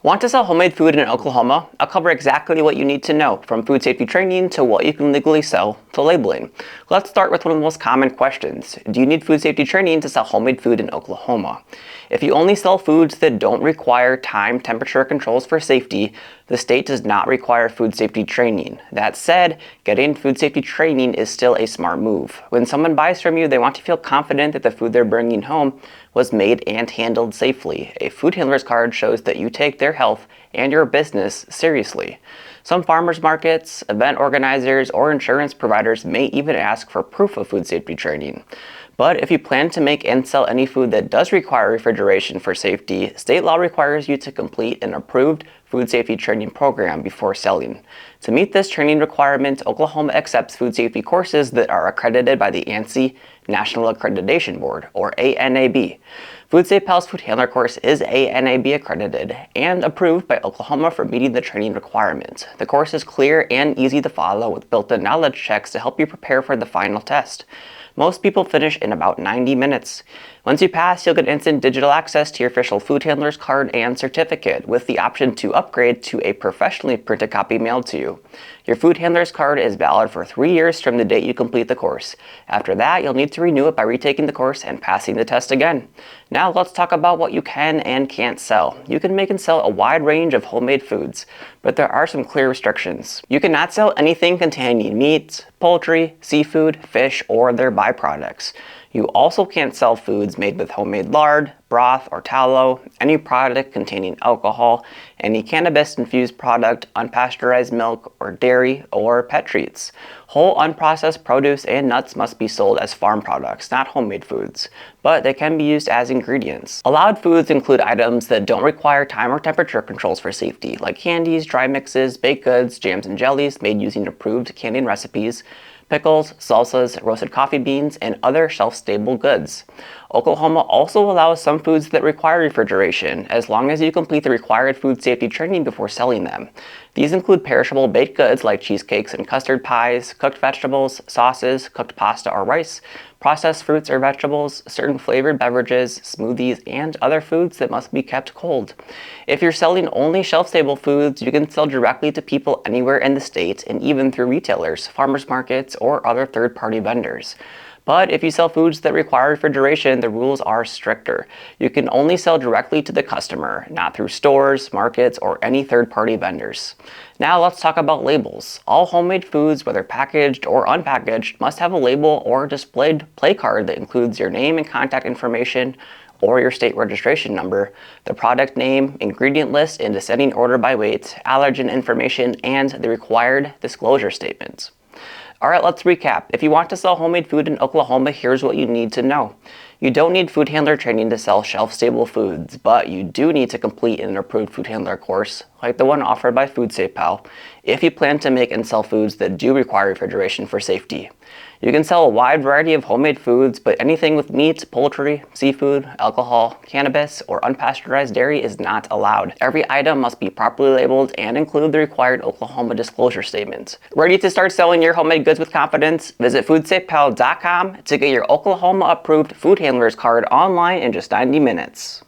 Want to sell homemade food in Oklahoma? I'll cover exactly what you need to know, from food safety training to what you can legally sell to labeling. Let's start with one of the most common questions. Do you need food safety training to sell homemade food in Oklahoma? If you only sell foods that don't require time temperature controls for safety, the state does not require food safety training. That said, getting food safety training is still a smart move. When someone buys from you, they want to feel confident that the food they're bringing home was made and handled safely. A food handler's card shows that you take their health and your business seriously. Some farmers markets, event organizers, or insurance providers may even ask for proof of food safety training. But if you plan to make and sell any food that does require refrigeration for safety, state law requires you to complete an approved food safety training program before selling. To meet this training requirement, Oklahoma accepts food safety courses that are accredited by the ANSI National Accreditation Board, or ANAB. Food Safe Pal's food handler course is ANAB accredited and approved by Oklahoma for meeting the training requirements. The course is clear and easy to follow with built-in knowledge checks to help you prepare for the final test. Most people finish in about 90 minutes. Once you pass, you'll get instant digital access to your official food handler's card and certificate, with the option to upgrade to a professionally printed copy mailed to you. Your food handler's card is valid for 3 years from the date you complete the course. After that, you'll need to renew it by retaking the course and passing the test again. Now let's talk about what you can and can't sell. You can make and sell a wide range of homemade foods, but there are some clear restrictions. You cannot sell anything containing meat, poultry, seafood, fish, or their byproducts. You also can't sell foods made with homemade lard, broth, or tallow, any product containing alcohol, any cannabis-infused product, unpasteurized milk, or dairy, or pet treats. Whole unprocessed produce and nuts must be sold as farm products, not homemade foods, but they can be used as ingredients. Allowed foods include items that don't require time or temperature controls for safety, like candies, dry mixes, baked goods, jams and jellies made using approved canning recipes, pickles, salsas, roasted coffee beans, and other shelf-stable goods. Oklahoma also allows some foods that require refrigeration, as long as you complete the required food safety training before selling them. These include perishable baked goods like cheesecakes and custard pies, cooked vegetables, sauces, cooked pasta or rice, processed fruits or vegetables, certain flavored beverages, smoothies, and other foods that must be kept cold. If you're selling only shelf-stable foods, you can sell directly to people anywhere in the state and even through retailers, farmers markets, or other third-party vendors. But if you sell foods that require refrigeration, the rules are stricter. You can only sell directly to the customer, not through stores, markets, or any third-party vendors. Now let's talk about labels. All homemade foods, whether packaged or unpackaged, must have a label or displayed play card that includes your name and contact information, or your state registration number, the product name, ingredient list in descending order by weight, allergen information, and the required disclosure statements. Alright, let's recap. If you want to sell homemade food in Oklahoma, here's what you need to know. You don't need food handler training to sell shelf-stable foods, but you do need to complete an approved food handler course, like the one offered by Food Safe Pal, if you plan to make and sell foods that do require refrigeration for safety. You can sell a wide variety of homemade foods, but anything with meat, poultry, seafood, alcohol, cannabis, or unpasteurized dairy is not allowed. Every item must be properly labeled and include the required Oklahoma disclosure statements. Ready to start selling your homemade goods with confidence? Visit foodsafepal.com to get your Oklahoma approved food handler's card online in just 90 minutes.